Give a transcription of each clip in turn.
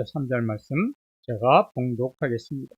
3절 말씀 제가 봉독하겠습니다.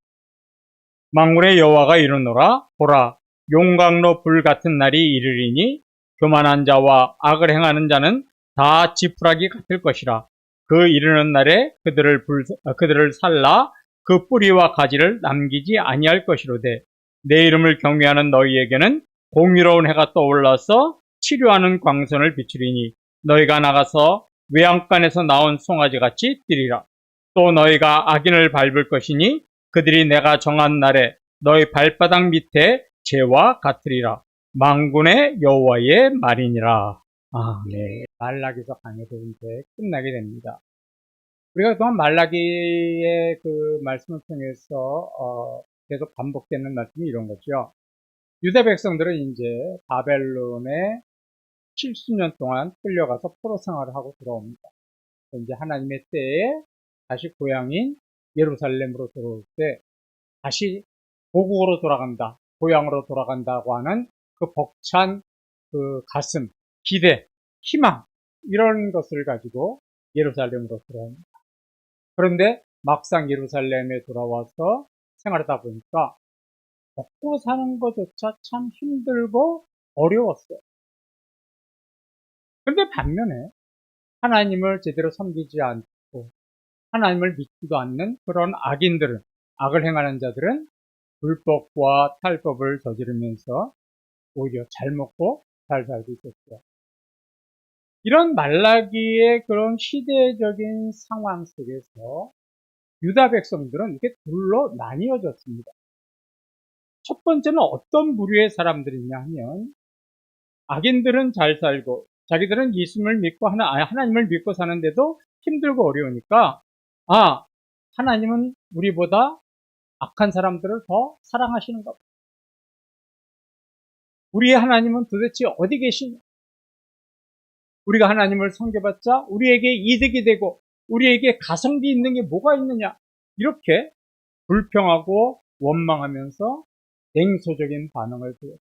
만군의 여호와가 이르노라. 보라, 용광로 불 같은 날이 이르리니 교만한 자와 악을 행하는 자는 다 지푸라기 같을 것이라. 그 이르는 날에 그들을 살라 그 뿌리와 가지를 남기지 아니할 것이로되, 내 이름을 경외하는 너희에게는 공의로운 해가 떠올라서 치료하는 광선을 비추리니 너희가 나가서 외양간에서 나온 송아지 같이 뛰리라. 또 너희가 악인을 밟을 것이니 그들이 내가 정한 날에 너희 발바닥 밑에 재와 같으리라. 만군의 여호와의 말이니라. 네. 말라기서 강해서 이제 끝나게 됩니다. 우리가 그동안 말라기의 그 말씀을 통해서 계속 반복되는 말씀이 이런 거죠. 유다 백성들은 이제 바벨론에 70년 동안 끌려가서 포로 생활을 하고 들어옵니다. 이제 하나님의 때에 다시 고향인 예루살렘으로 들어올 때 다시 고국으로 돌아간다, 고향으로 돌아간다고 하는 그 벅찬 그 가슴, 기대, 희망, 이런 것을 가지고 예루살렘으로 들어옵니다. 그런데 막상 예루살렘에 돌아와서 생활하다 보니까 먹고 사는 것조차 참 힘들고 어려웠어요. 그런데 반면에 하나님을 제대로 섬기지 않고 하나님을 믿지도 않는 그런 악인들은, 악을 행하는 자들은 불법과 탈법을 저지르면서 오히려 잘 먹고 잘 살고 있었죠. 이런 말라기의 그런 시대적인 상황 속에서 유다 백성들은 이렇게 둘로 나뉘어졌습니다. 첫 번째는 어떤 부류의 사람들이냐 하면, 악인들은 잘 살고 자기들은 예수님을 믿고 하나님을 믿고 사는데도 힘들고 어려우니까, 하나님은 우리보다 악한 사람들을 더 사랑하시는가 보다. 우리의 하나님은 도대체 어디 계시냐? 우리가 하나님을 섬겨봤자 우리에게 이득이 되고 우리에게 가성비 있는 게 뭐가 있느냐? 이렇게 불평하고 원망하면서 냉소적인 반응을 보였습니다.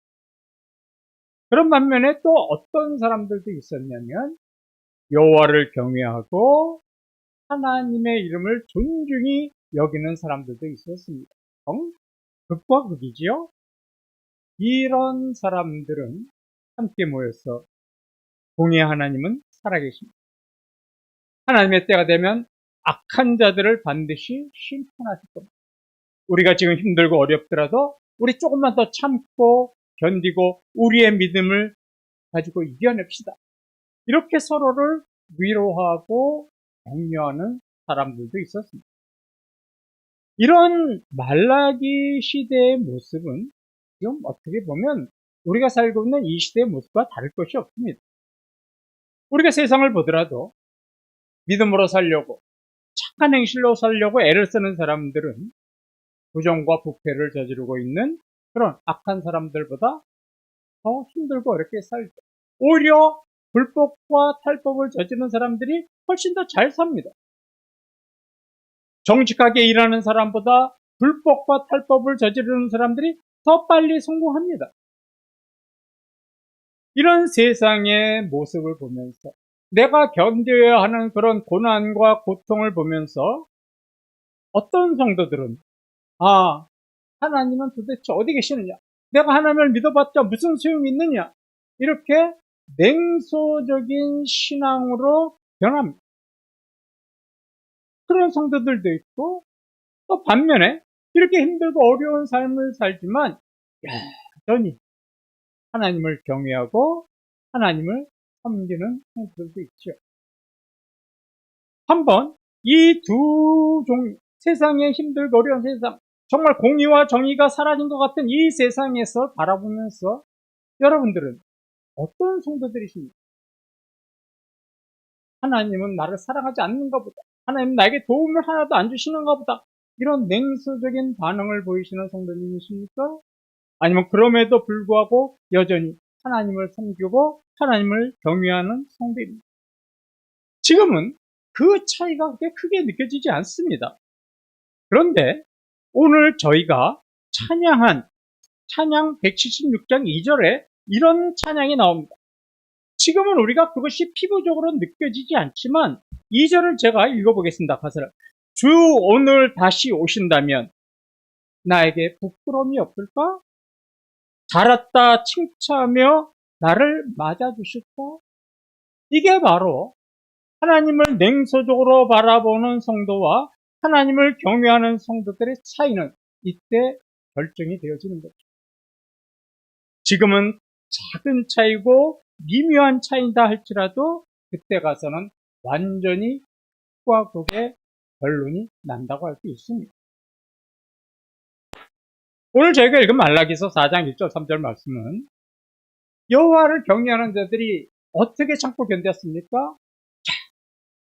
그런 반면에 또 어떤 사람들도 있었냐면, 여호와를 경외하고 하나님의 이름을 존중히 여기는 사람들도 있었습니다. 극과 극이지요. 이런 사람들은 함께 모여서 공의 하나님은 살아계십니다. 하나님의 때가 되면 악한 자들을 반드시 심판하실 겁니다. 우리가 지금 힘들고 어렵더라도 우리 조금만 더 참고 견디고 우리의 믿음을 가지고 이겨냅시다. 이렇게 서로를 위로하고 격려하는 사람들도 있었습니다. 이런 말라기 시대의 모습은 지금 어떻게 보면 우리가 살고 있는 이 시대의 모습과 다를 것이 없습니다. 우리가 세상을 보더라도 믿음으로 살려고, 착한 행실로 살려고 애를 쓰는 사람들은 부정과 부패를 저지르고 있는 그런 악한 사람들보다 더 힘들고 어렵게 살죠. 오히려 불법과 탈법을 저지르는 사람들이 훨씬 더 잘 삽니다. 정직하게 일하는 사람보다 불법과 탈법을 저지르는 사람들이 더 빨리 성공합니다. 이런 세상의 모습을 보면서 내가 견뎌야 하는 그런 고난과 고통을 보면서 어떤 성도들은 하나님은 도대체 어디 계시느냐? 내가 하나님을 믿어봤자 무슨 소용이 있느냐? 이렇게 냉소적인 신앙으로 변합니다. 그런 성도들도 있고, 또 반면에 이렇게 힘들고 어려운 삶을 살지만 여전히 하나님을 경외하고 하나님을 섬기는 성도들도 있죠. 한번 이 두 세상의 힘들고 어려운 세상, 정말 공의와 정의가 사라진 것 같은 이 세상에서 바라보면서 여러분들은 어떤 성도들이십니까? 하나님은 나를 사랑하지 않는가 보다, 하나님은 나에게 도움을 하나도 안 주시는가 보다, 이런 냉소적인 반응을 보이시는 성도님이십니까? 아니면 그럼에도 불구하고 여전히 하나님을 섬기고 하나님을 경외하는 성도입니다. 지금은 그 차이가 그렇게 크게 느껴지지 않습니다. 그런데 오늘 저희가 찬양한 찬양 176장 2절에 이런 찬양이 나옵니다. 지금은 우리가 그것이 피부적으로 느껴지지 않지만 2절을 제가 읽어보겠습니다. 가사를. 주 오늘 다시 오신다면 나에게 부끄러움이 없을까? 잘 왔다 칭찬하며 나를 맞아주실까? 이게 바로 하나님을 냉소적으로 바라보는 성도와 하나님을 경외하는 성도들의 차이는 이때 결정이 되어지는 거죠. 지금은 작은 차이고 미묘한 차이다 할지라도 그때 가서는 완전히 극과 극의 결론이 난다고 할 수 있습니다. 오늘 저희가 읽은 말라기서 4장 1절 3절 말씀은 여호와를 경외하는 자들이 어떻게 참고 견뎠습니까? 자,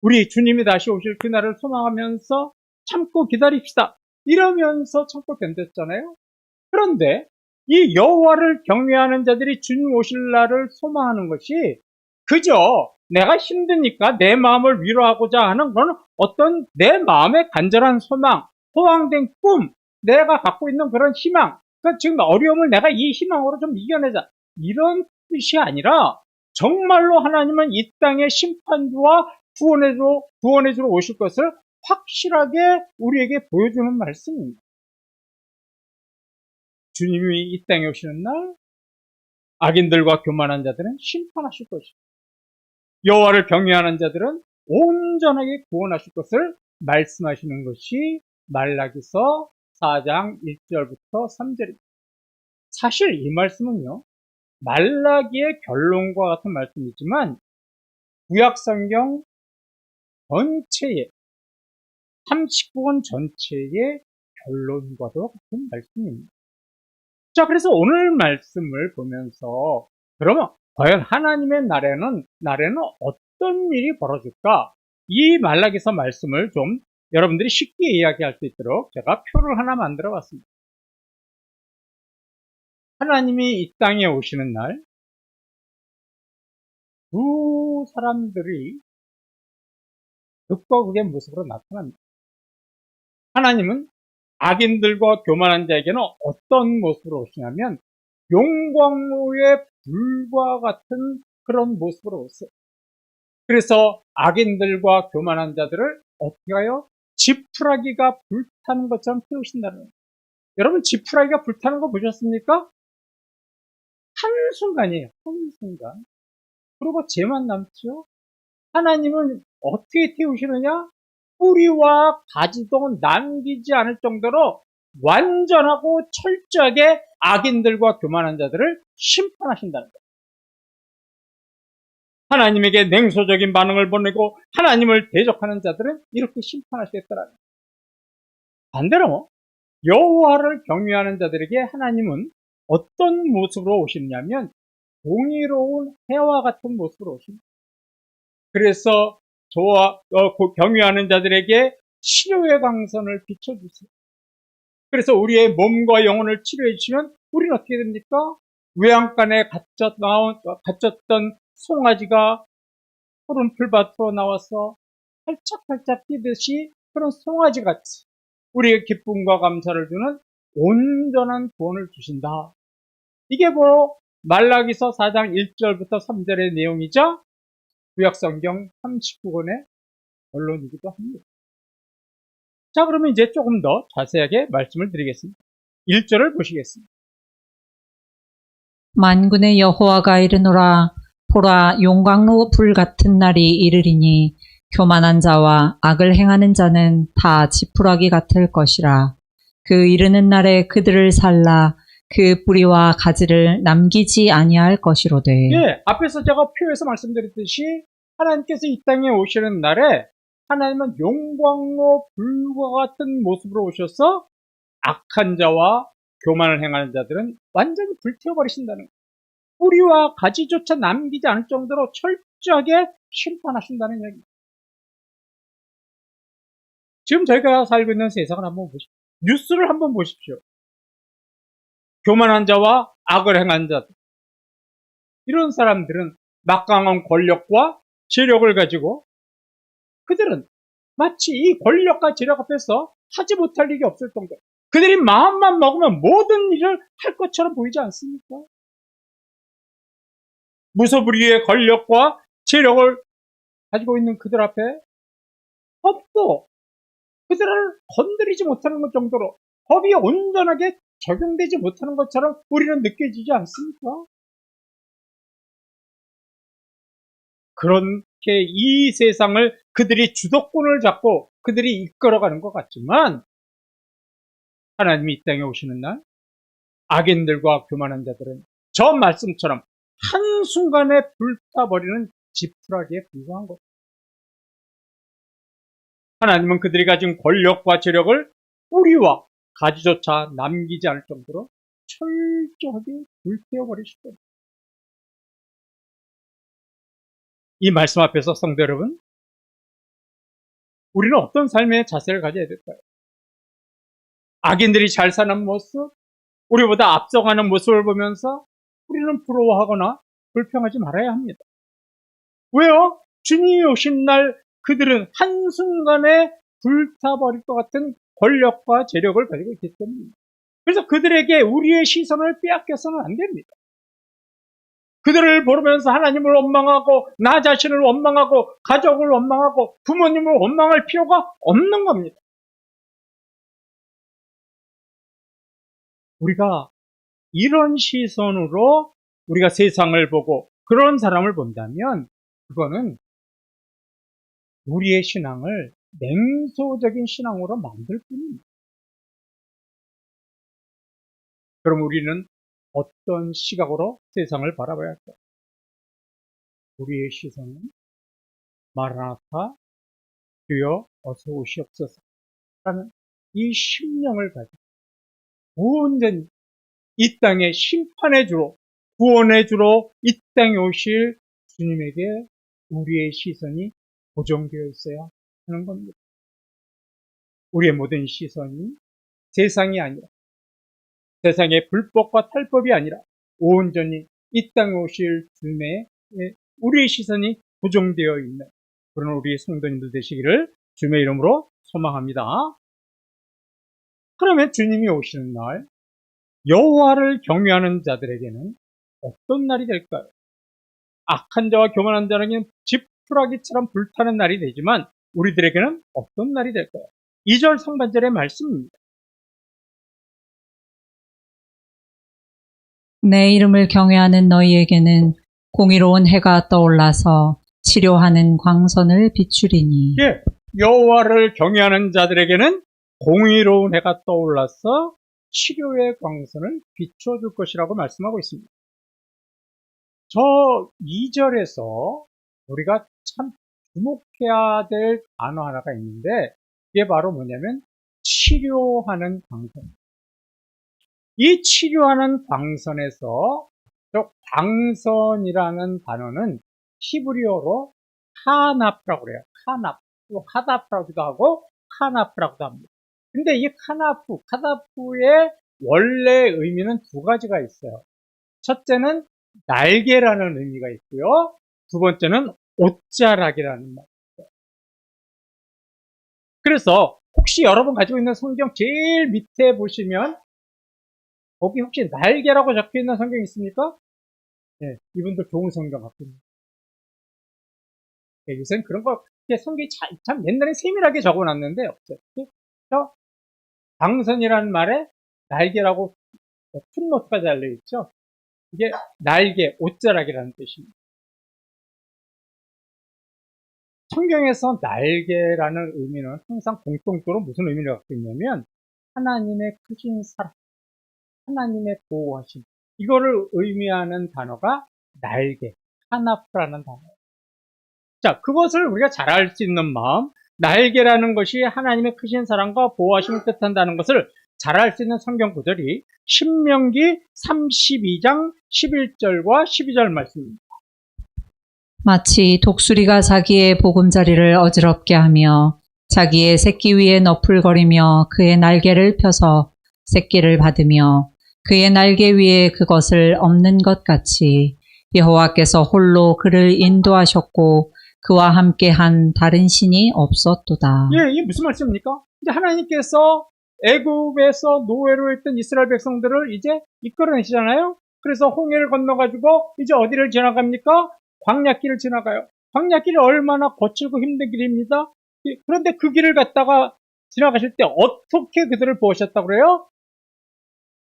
우리 주님이 다시 오실 그날을 소망하면서 참고 기다립시다. 이러면서 참고 견뎠잖아요. 그런데 이 여호와를 경외하는 자들이 주님 오실 날을 소망하는 것이 그저 내가 힘드니까 내 마음을 위로하고자 하는 그런 어떤 내 마음의 간절한 소망, 호황된 꿈, 내가 갖고 있는 그런 희망, 그러니까 지금 어려움을 내가 이 희망으로 좀 이겨내자, 이런 뜻이 아니라 정말로 하나님은 이 땅의 심판주와 구원해주러 오실 것을 확실하게 우리에게 보여주는 말씀입니다. 주님이 이 땅에 오시는 날 악인들과 교만한 자들은 심판하실 것이고 여호와를 경외하는 자들은 온전하게 구원하실 것을 말씀하시는 것이 말라기서 4장 1절부터 3절입니다. 사실 이 말씀은요, 말라기의 결론과 같은 말씀이지만 구약성경 전체의 39권 전체의 결론과도 같은 말씀입니다. 자, 그래서 오늘 말씀을 보면서 그러면 과연 하나님의 날에는 어떤 일이 벌어질까? 이 말라기서 말씀을 좀 여러분들이 쉽게 이야기할 수 있도록 제가 표를 하나 만들어 봤습니다. 하나님이 이 땅에 오시는 날 두 사람들이 극과 극의 모습으로 나타납니다. 하나님은 악인들과 교만한 자에게는 어떤 모습으로 오시냐면 용광로의 불과 같은 그런 모습으로 오세요. 그래서 악인들과 교만한 자들을 어떻게 하여 지푸라기가 불타는 것처럼 태우신다는 거예요. 여러분 지푸라기가 불타는 거 보셨습니까? 한순간이에요. 한순간. 그리고 죄만 남죠. 하나님은 어떻게 태우시느냐? 뿌리와 가지도 남기지 않을 정도로 완전하고 철저하게 악인들과 교만한 자들을 심판하신다는 거예요. 하나님에게 냉소적인 반응을 보내고 하나님을 대적하는 자들은 이렇게 심판하시겠더라는 거예요. 반대로 여호와를 경외하는 자들에게 하나님은 어떤 모습으로 오시느냐면 공의로운 해와 같은 모습으로 오십니다. 그래서 저와 경외하는 자들에게 치료의 강선을 비춰주세요. 그래서 우리의 몸과 영혼을 치료해 주시면 우리는 어떻게 됩니까? 외양간에 갇혔던 송아지가 푸른 풀밭으로 나와서 활짝활짝 뛰듯이 그런 송아지같이 우리의 기쁨과 감사를 주는 온전한 구원을 주신다. 이게 바로 말라기서 4장 1절부터 3절의 내용이자 구약성경 39권의 결론이기도 합니다. 자, 그러면 이제 조금 더 자세하게 말씀을 드리겠습니다. 1절을 보시겠습니다. 만군의 여호와가 이르노라. 보라, 용광로 불 같은 날이 이르리니 교만한 자와 악을 행하는 자는 다 지푸라기 같을 것이라. 그 이르는 날에 그들을 살라 그 뿌리와 가지를 남기지 아니할 것이로되. 예, 앞에서 제가 표에서 말씀드렸듯이 하나님께서 이 땅에 오시는 날에 하나님은 용광로 불과 같은 모습으로 오셔서 악한 자와 교만을 행하는 자들은 완전히 불태워버리신다는 거예요. 뿌리와 가지조차 남기지 않을 정도로 철저하게 심판하신다는 얘기입니다. 지금 저희가 살고 있는 세상을 한번 보십시오. 뉴스를 한번 보십시오. 교만한 자와 악을 행한 자들, 이런 사람들은 막강한 권력과 재력을 가지고 그들은 마치 이 권력과 재력 앞에서 하지 못할 일이 없을 정도, 그들이 마음만 먹으면 모든 일을 할 것처럼 보이지 않습니까? 무소불위의 권력과 재력을 가지고 있는 그들 앞에 법도 그들을 건드리지 못하는 것 정도로 법이 온전하게 적용되지 못하는 것처럼 우리는 느껴지지 않습니까? 그렇게 이 세상을 그들이 주도권을 잡고 그들이 이끌어가는 것 같지만 하나님이 이 땅에 오시는 날 악인들과 교만한 자들은 저 말씀처럼 한순간에 불타버리는 지푸라기에 불과한 것. 하나님은 그들이 가진 권력과 재력을 뿌리와 가지조차 남기지 않을 정도로 철저하게 불태워버리실 겁니다. 이 말씀 앞에서 성도 여러분, 우리는 어떤 삶의 자세를 가져야 될까요? 악인들이 잘 사는 모습, 우리보다 앞서가는 모습을 보면서 우리는 부러워하거나 불평하지 말아야 합니다. 왜요? 주님이 오신 날 그들은 한순간에 불타버릴 것 같은 권력과 재력을 가지고 있기 때문입니다. 그래서 그들에게 우리의 시선을 빼앗겨서는 안 됩니다. 그들을 보면서 하나님을 원망하고 나 자신을 원망하고 가족을 원망하고 부모님을 원망할 필요가 없는 겁니다. 우리가 이런 시선으로 우리가 세상을 보고 그런 사람을 본다면 그거는 우리의 신앙을 냉소적인 신앙으로 만들 뿐입니다. 그럼 우리는 어떤 시각으로 세상을 바라봐야 할까요? 우리의 시선은 마라나타 주여 어서 오시옵소서 라는 이 심령을 가지고 온전히 이 땅의 심판의 주로 구원의 주로 이 땅에 오실 주님에게 우리의 시선이 고정되어 있어야 하는 겁니다. 우리의 모든 시선이 세상이 아니라 세상의 불법과 탈법이 아니라 온전히 이 땅에 오실 주님의 우리의 시선이 고정되어 있는 그런 우리 성도님들 되시기를 주님의 이름으로 소망합니다. 그러면 주님이 오시는 날 여호와를 경외하는 자들에게는 어떤 날이 될까요? 악한 자와 교만한 자에게는 지푸라기처럼 불타는 날이 되지만 우리들에게는 어떤 날이 될까요? 2절 상반절의 말씀입니다. 내 이름을 경외하는 너희에게는 공의로운 해가 떠올라서 치료하는 광선을 비추리니. 예, 여호와를 경외하는 자들에게는 공의로운 해가 떠올라서 치료의 광선을 비춰줄 것이라고 말씀하고 있습니다. 저 2절에서 우리가 참 주목해야 될 단어 하나가 있는데 이게 바로 뭐냐면 치료하는 광선. 이 치료하는 광선에서 저 광선이라는 단어는 히브리어로 카나프라고 그래요. 카나프, 또 하다프라고도 하고 카나프라고도 합니다. 근데 이 카나프의 원래 의미는 두 가지가 있어요. 첫째는 날개라는 의미가 있고요. 두 번째는 옷자락이라는 말이에요. 그래서 혹시 여러분 가지고 있는 성경 제일 밑에 보시면 거기 혹시 날개라고 적혀 있는 성경 있습니까? 네, 이분들 좋은 성경 갖고 있는. 네, 요새는 그런 거 성경이 참 옛날에 세밀하게 적어놨는데 없어요. 저 광선이라는 말에 날개라고 풋노트가 달려있죠. 이게 날개, 옷자락이라는 뜻입니다. 성경에서 날개라는 의미는 항상 공통적으로 무슨 의미를 갖고 있냐면 하나님의 크신 사랑, 하나님의 보호하심, 이거를 의미하는 단어가 날개, 카나프라는 단어예요. 자, 그것을 우리가 잘 알 수 있는 마음, 날개라는 것이 하나님의 크신 사랑과 보호하심을 뜻한다는 것을 잘 알 수 있는 성경 구절이 신명기 32장 11절과 12절 말씀입니다. 마치 독수리가 자기의 보금자리를 어지럽게 하며 자기의 새끼 위에 너풀거리며 그의 날개를 펴서 새끼를 받으며 그의 날개 위에 그것을 엎는 것 같이 여호와께서 홀로 그를 인도하셨고 그와 함께한 다른 신이 없었도다. 예, 이게 무슨 말씀입니까? 이제 하나님께서 애굽에서 노예로 있던 이스라엘 백성들을 이제 이끌어내시잖아요. 그래서 홍해를 건너가지고 이제 어디를 지나갑니까? 광야길을 지나가요. 광야길이 얼마나 거칠고 힘든 길입니다. 그런데 그 길을 갔다가 지나가실 때 어떻게 그들을 보셨다고 그래요?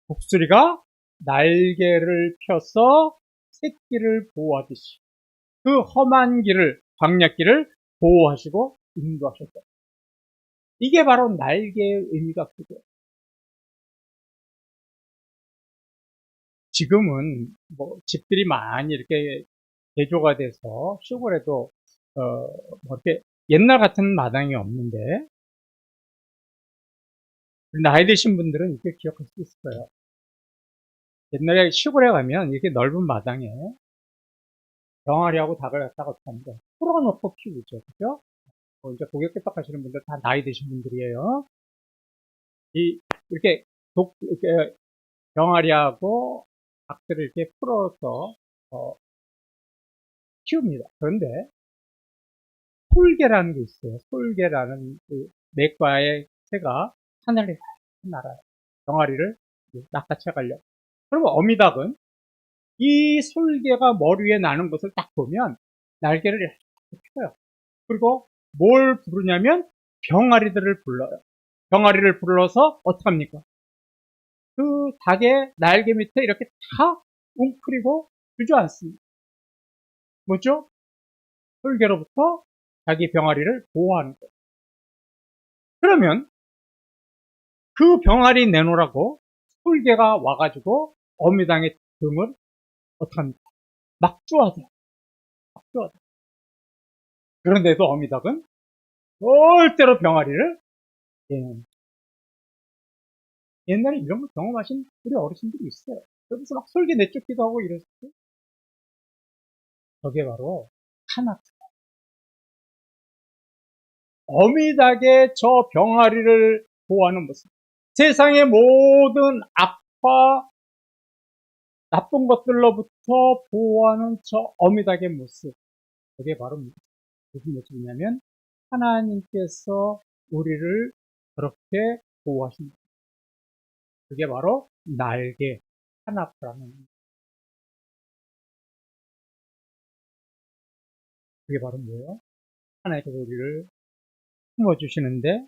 독수리가 날개를 펴서 새끼를 보호하듯이 그 험한 길을, 광야길을 보호하시고 인도하셨다. 이게 바로 날개의 의미가 크죠. 지금은 뭐 집들이 많이 이렇게 개조가 돼서 시골에도 뭐 이렇게 옛날 같은 마당이 없는데 나이 드신 분들은 이렇게 기억할 수 있어요. 옛날에 시골에 가면 이렇게 넓은 마당에 병아리하고 닭을 갖다가 어떻게 풀어놓고 키우죠. 그죠? 이제 고객 끄떡하시는 분들 다 나이 드신 분들이에요. 이렇게 이렇게 병아리하고 닭들을 이렇게 풀어서 키웁니다. 그런데 솔개라는 게 있어요. 솔개라는 그 맥과의 새가 하늘에 날아요. 병아리를 낚아채 가려고. 그리고 어미닭은 이 솔개가 머리 위에 나는 것을 딱 보면 날개를 이렇게 펴요. 그리고 뭘 부르냐면 병아리들을 불러요. 병아리를 불러서 어떡합니까? 그 닭의 날개 밑에 이렇게 다 웅크리고 주저앉습니다. 뭐죠? 솔개로부터 자기 병아리를 보호하는 거예요. 그러면 그 병아리 내놓으라고 솔개가 와가지고 어미닭의 등을 어떡합니까? 막 쪼아대요. 막 쪼아대요. 그런데도 어미닭은 절대로 병아리를 옛날에 이런 걸 경험하신 우리 어르신들이 있어요. 여기서 막 솔개 내쫓기도 하고 이랬을 때 저게 바로 하나트. 어미닭의 저 병아리를 보호하는 모습. 세상의 모든 악과 나쁜 것들로부터 보호하는 저 어미닭의 모습. 그게 바로 무슨 모습이냐면 하나님께서 우리를 그렇게 보호하십니다. 그게 바로 날개, 하나프라는. 그게 바로 뭐예요? 하나님께서 우리를 품어주시는데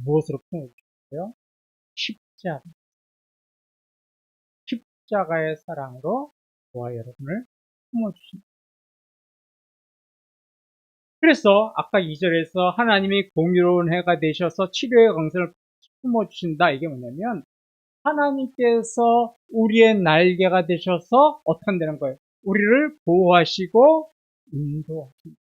무엇으로 품어주셨어요? 십자가. 십자가의 사랑으로 저와 여러분을 품어주십니다. 그래서 아까 2절에서 하나님이 공의로운 해가 되셔서 치료의 강선을 품어주신다. 이게 뭐냐면 하나님께서 우리의 날개가 되셔서 어떻게 한다는 거예요? 우리를 보호하시고 인도하십니다.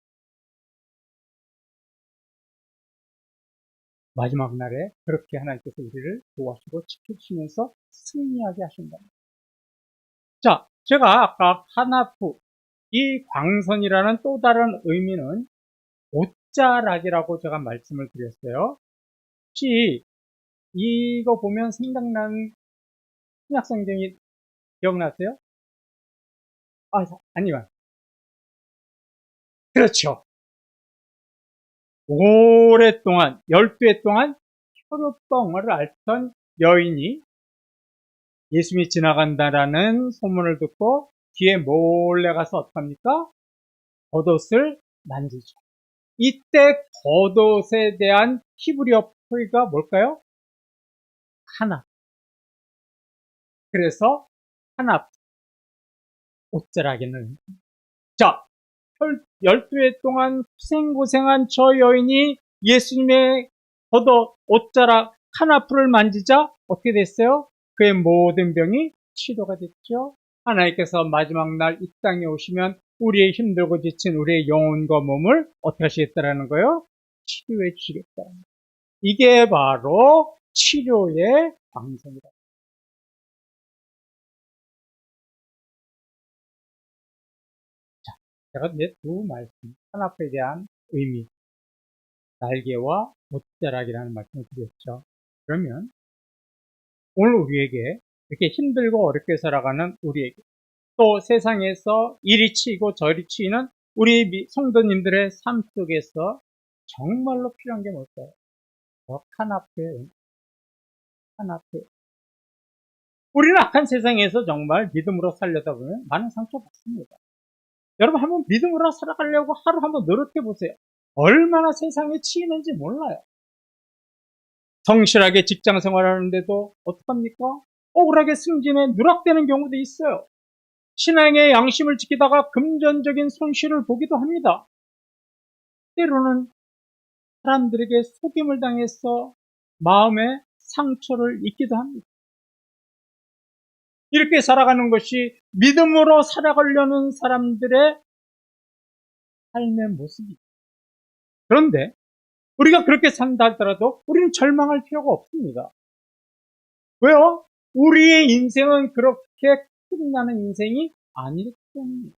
마지막 날에 그렇게 하나님께서 우리를 보호하시고 지켜주시면서 승리하게 하신다. 자, 제가 아까 하나프, 이 광선이라는 또 다른 의미는 옷자락이라고 제가 말씀을 드렸어요. 혹시 이거 보면 생각나는 신약성경이 기억나세요? 아니요. 그렇죠. 오랫동안, 12해 동안 혈루병을 앓던 여인이 예수님이 지나간다라는 소문을 듣고 뒤에 몰래 가서 어떡합니까? 겉옷을 만지죠. 이때 겉옷에 대한 히브리어 표기가 뭘까요? 하나. 그래서 하나, 옷자락에는. 자, 12해 동안 고생한 저 여인이 예수님의 겉옷, 옷자락, 하나풀을 만지자 어떻게 됐어요? 그의 모든 병이 치료가 됐죠. 하나님께서 마지막 날 이 땅에 오시면 우리의 힘들고 지친 우리의 영혼과 몸을 어떻게 하시겠다라는 거예요? 치료해 주시겠다. 이게 바로 치료의 방송이다. 제가 이제 두 말씀, 하나풀에 대한 의미, 날개와 옷자락이라는 말씀을 드렸죠. 그러면 오늘 우리에게 이렇게 힘들고 어렵게 살아가는 우리에게 또 세상에서 이리 치이고 저리 치이는 우리 성도님들의 삶 속에서 정말로 필요한 게 뭘까요? 하나뿐. 우리는 악한 세상에서 정말 믿음으로 살려다 보면 많은 상처받습니다. 여러분 한번 믿음으로 살아가려고 하루 한번 노력해 보세요. 얼마나 세상에 치이는지 몰라요. 성실하게 직장 생활하는데도 어떡합니까? 억울하게 승진에 누락되는 경우도 있어요. 신앙의 양심을 지키다가 금전적인 손실을 보기도 합니다. 때로는 사람들에게 속임을 당해서 마음의 상처를 입기도 합니다. 이렇게 살아가는 것이 믿음으로 살아가려는 사람들의 삶의 모습이죠. 그런데 우리가 그렇게 산다 하더라도 우리는 절망할 필요가 없습니다. 왜요? 우리의 인생은 그렇게 끝나는 인생이 아니기 때문입니다.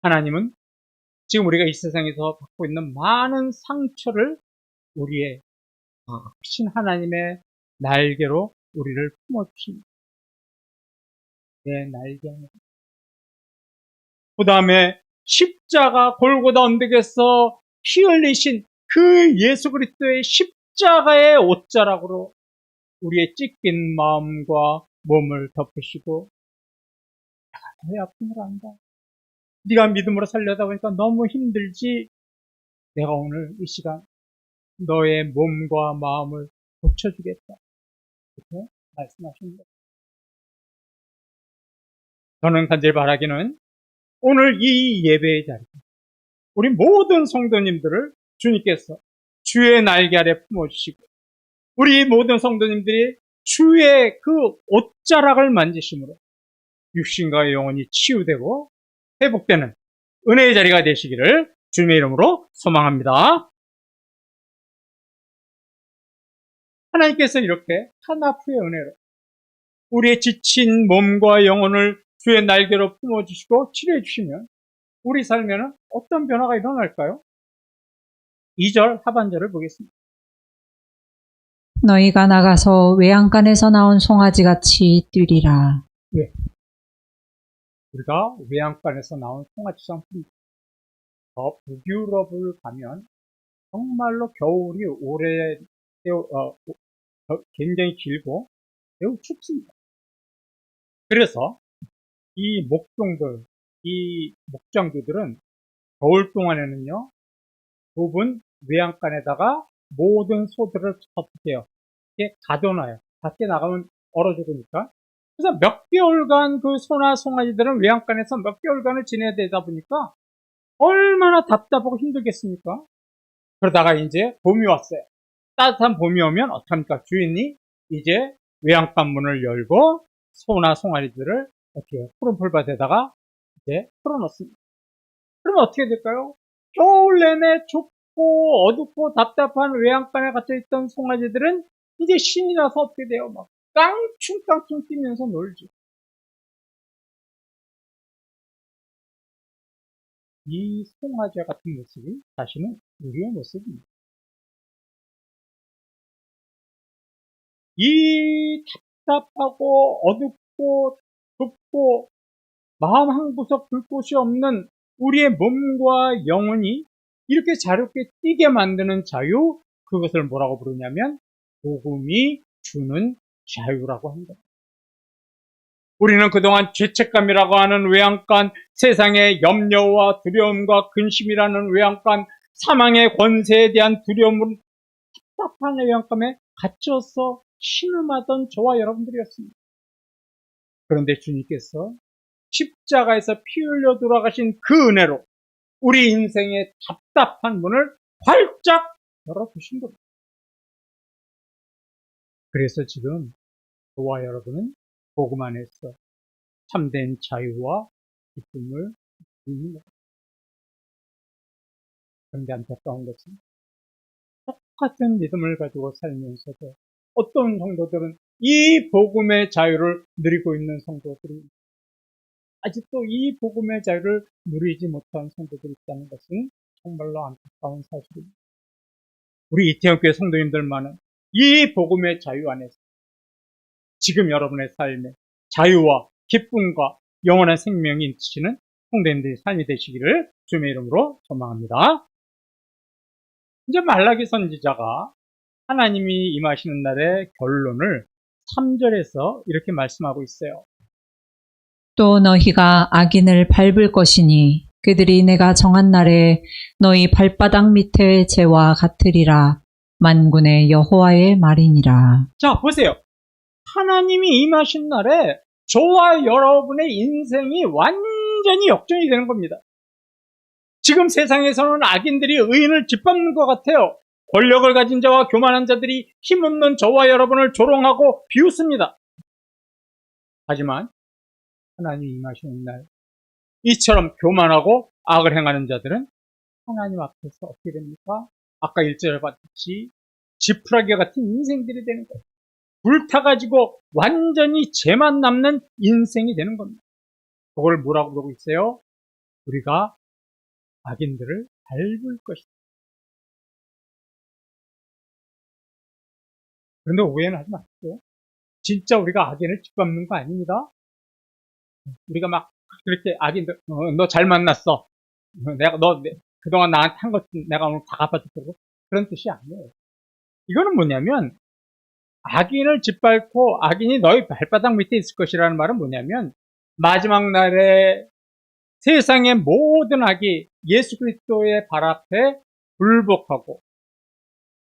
하나님은 지금 우리가 이 세상에서 받고 있는 많은 상처를 우리의 크신 하나님의 날개로 우리를 품어주십니다. 내 날개 안에. 그 다음에 십자가 골고다 언덕에서 피 흘리신 그 예수 그리스도의 십자가의 옷자락으로 우리의 찢긴 마음과 몸을 덮으시고 내 아픔을 안다. 네가 믿음으로 살려다 보니까 너무 힘들지. 내가 오늘 이 시간 너의 몸과 마음을 고쳐주겠다. 이렇게 말씀하십니다. 저는 간절히 바라기는 오늘 이 예배의 자리, 우리 모든 성도님들을 주님께서 주의 날개 아래 품어주시고 우리 모든 성도님들이 주의 그 옷자락을 만지심으로 육신과 영혼이 치유되고 회복되는 은혜의 자리가 되시기를 주님의 이름으로 소망합니다. 하나님께서 이렇게 하나프의 은혜로 우리의 지친 몸과 영혼을 주의 날개로 품어주시고 치료해 주시면 우리 삶에는 어떤 변화가 일어날까요? 2절 하반절을 보겠습니다. 너희가 나가서 외양간에서 나온 송아지같이 뛰리라. 네. 우리가 외양간에서 나온 송아지처럼 뜁니다. 더 북유럽을 가면 정말로 겨울이 굉장히 길고 매우 춥습니다. 그래서 이 목종들, 이 목장주들은 겨울 동안에는요, 좁은 외양간에다가 모든 소들을 어떻게 해요? 이렇게 가둬놔요. 밖에 나가면 얼어 죽으니까. 그래서 몇 개월간 그 소나 송아지들은 외양간에서 몇 개월간을 지내야 되다 보니까 얼마나 답답하고 힘들겠습니까? 그러다가 이제 봄이 왔어요. 따뜻한 봄이 오면 어떡합니까? 주인이 이제 외양간 문을 열고 소나 송아지들을 어떻게 푸른 풀밭에다가 이제 풀어놓습니다. 그러면 어떻게 될까요? 겨울 내내 춥고 어둡고 답답한 외양간에 갇혀있던 송아지들은 이제 신이 나서 어떻게 돼요? 막 깡충깡충 뛰면서 놀죠. 이 송아지와 같은 모습이 사실은 우리의 모습입니다. 이 답답하고 어둡고 춥고 마음 한 구석 둘 곳이 없는 우리의 몸과 영혼이 이렇게 자유롭게 뛰게 만드는 자유, 그것을 뭐라고 부르냐면 복음이 주는 자유라고 합니다. 우리는 그동안 죄책감이라고 하는 외양간, 세상의 염려와 두려움과 근심이라는 외양간, 사망의 권세에 대한 두려움을 답답한 외양간에 갇혀서 신음하던 저와 여러분들이었습니다. 그런데 주님께서 십자가에서 피 흘려 돌아가신 그 은혜로 우리 인생의 답답한 문을 활짝 열어주신 겁니다. 그래서 지금 저와 여러분은 복음 안에서 참된 자유와 기쁨을 누리는 겁니다. 그런데 안타까운 것은 똑같은 믿음을 가지고 살면서도 어떤 성도들은 이 복음의 자유를 누리고 있는 성도들이 아직도 이 복음의 자유를 누리지 못한 성도들이 있다는 것은 정말로 안타까운 사실입니다. 우리 이태원교회 성도님들만은 이 복음의 자유 안에서 지금 여러분의 삶에 자유와 기쁨과 영원한 생명이 있으시는 성도님들의 삶이 되시기를 주님의 이름으로 소망합니다. 이제 말라기 선지자가 하나님이 임하시는 날의 결론을 3절에서 이렇게 말씀하고 있어요. 또 너희가 악인을 밟을 것이니 그들이 내가 정한 날에 너희 발바닥 밑에 재와 같으리라. 만군의 여호와의 말이니라. 자, 보세요. 하나님이 임하신 날에 저와 여러분의 인생이 완전히 역전이 되는 겁니다. 지금 세상에서는 악인들이 의인을 짓밟는 것 같아요. 권력을 가진 자와 교만한 자들이 힘없는 저와 여러분을 조롱하고 비웃습니다. 하지만 하나님이 임하시는 날, 이처럼 교만하고 악을 행하는 자들은 하나님 앞에서 어떻게 됩니까? 아까 1절에 봤듯이 지푸라기 같은 인생들이 되는 거예요. 불타가지고 완전히 죄만 남는 인생이 되는 겁니다. 그걸 뭐라고 그러고 있어요? 우리가 악인들을 밟을 것이다. 그런데 오해는 하지 마시고, 진짜 우리가 악인을 짓밟는 거 아닙니다. 우리가 막 그렇게 악인들, 너 잘 만났어. 그동안 나한테 한 것 내가 오늘 다 갚아줄 그런 뜻이 아니에요. 이거는 뭐냐면, 악인을 짓밟고 악인이 너희 발바닥 밑에 있을 것이라는 말은 뭐냐면, 마지막 날에 세상의 모든 악이 예수 그리스도의 발 앞에 굴복하고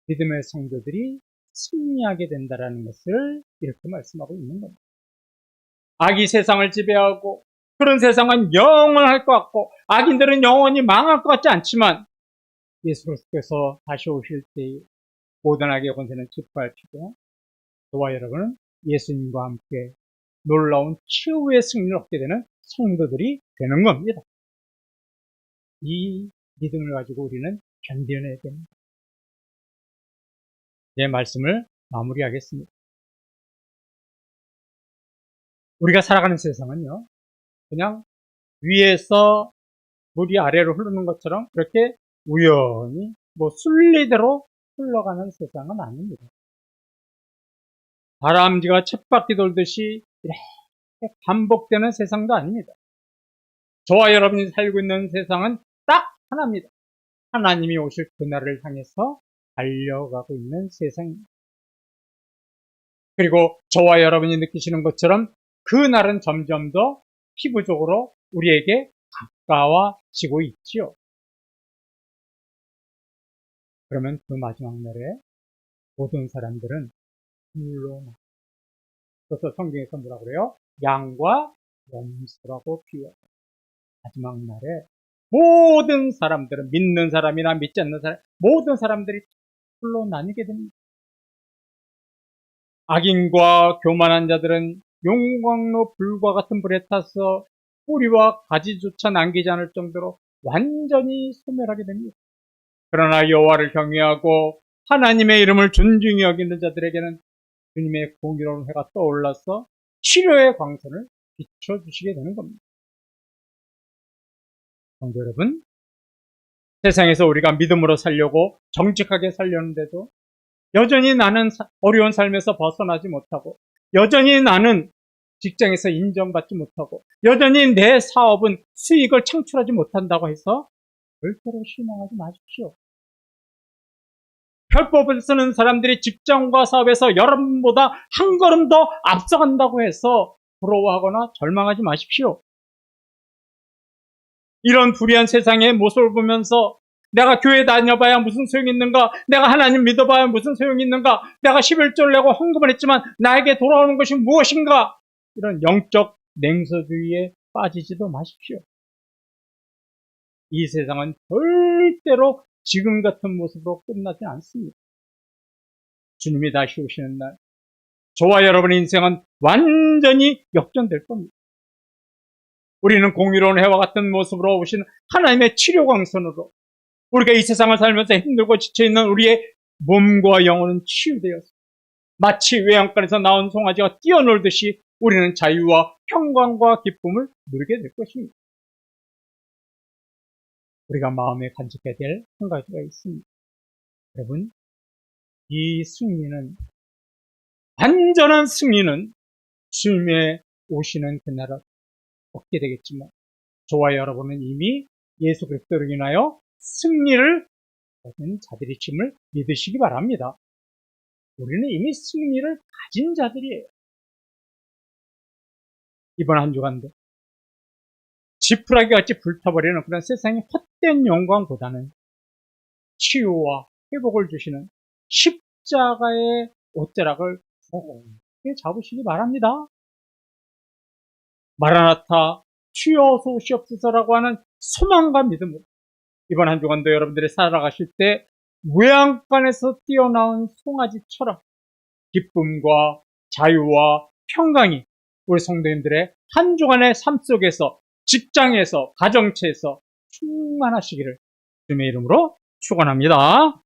믿음의 성도들이 승리하게 된다는 것을 이렇게 말씀하고 있는 겁니다. 악이 세상을 지배하고 그런 세상은 영원할 것 같고 악인들은 영원히 망할 것 같지 않지만 예수 그리스도께서 다시 오실 때에 모든 악의 권세는 짓밟히고 저와 여러분은 예수님과 함께 놀라운 최후의 승리를 얻게 되는 성도들이 되는 겁니다. 이 믿음을 가지고 우리는 견뎌내야 됩니다. 내 말씀을 마무리하겠습니다. 우리가 살아가는 세상은요, 그냥 위에서 물이 아래로 흐르는 것처럼 그렇게 우연히 순리대로 흘러가는 세상은 아닙니다. 다람쥐가 쳇바퀴 돌듯이 이렇게 반복되는 세상도 아닙니다. 저와 여러분이 살고 있는 세상은 딱 하나입니다. 하나님이 오실 그날을 향해서 달려가고 있는 세상입니다. 그리고 저와 여러분이 느끼시는 것처럼 그날은 점점 더 피부적으로 우리에게 가까워지고 있지요. 그러면 그 마지막 날에 모든 사람들은 물러나. 그래서 성경에서 뭐라고 그래요? 양과 염소라고 비유합니다. 마지막 날에 모든 사람들은 믿는 사람이나 믿지 않는 사람, 모든 사람들이 풀로 나뉘게 됩니다. 악인과 교만한 자들은 용광로 불과 같은 불에 타서 뿌리와 가지조차 남기지 않을 정도로 완전히 소멸하게 됩니다. 그러나 여호와를 경외하고 하나님의 이름을 존중히 여기는 자들에게는 주님의 공의로운 해가 떠올라서 치료의 광선을 비춰주시게 되는 겁니다. 성도 여러분, 세상에서 우리가 믿음으로 살려고 정직하게 살려는데도 여전히 나는 어려운 삶에서 벗어나지 못하고 여전히 나는 직장에서 인정받지 못하고 여전히 내 사업은 수익을 창출하지 못한다고 해서 절대로 실망하지 마십시오. 편법을 쓰는 사람들이 직장과 사업에서 여러분보다 한 걸음 더 앞서간다고 해서 부러워하거나 절망하지 마십시오. 이런 불의한 세상의 모습을 보면서 내가 교회 다녀봐야 무슨 소용이 있는가? 내가 하나님 믿어봐야 무슨 소용이 있는가? 내가 11조를 내고 헌금을 했지만 나에게 돌아오는 것이 무엇인가? 이런 영적 냉소주의에 빠지지도 마십시오. 이 세상은 절대로 지금 같은 모습으로 끝나지 않습니다. 주님이 다시 오시는 날, 저와 여러분의 인생은 완전히 역전될 겁니다. 우리는 공의로운 해와 같은 모습으로 오신 하나님의 치료광선으로 우리가 이 세상을 살면서 힘들고 지쳐있는 우리의 몸과 영혼은 치유되었습니다. 마치 외양간에서 나온 송아지가 뛰어놀듯이 우리는 자유와 평강과 기쁨을 누리게 될 것입니다. 우리가 마음에 간직해야 될 한 가지가 있습니다. 여러분, 이 승리는, 완전한 승리는 주님의 오시는 그날을 얻게 되겠지만 저와 여러분은 이미 예수 그리스도로 인하여 승리를 얻은 자들이심을 믿으시기 바랍니다. 우리는 이미 승리를 가진 자들이에요. 이번 한 주간도 지푸라기 같이 불타버리는 그런 세상의 헛된 영광보다는 치유와 회복을 주시는 십자가의 옷자락을 굳게 잡으시기 바랍니다. 마라나타 주여 어서 오시옵소서라고 하는 소망과 믿음으로 이번 한 주간도 여러분들이 살아가실 때 외양간에서 뛰어나온 송아지처럼 기쁨과 자유와 평강이 우리 성도님들의 한 주간의 삶 속에서, 직장에서, 가정체에서 충만하시기를 주님의 이름으로 축원합니다.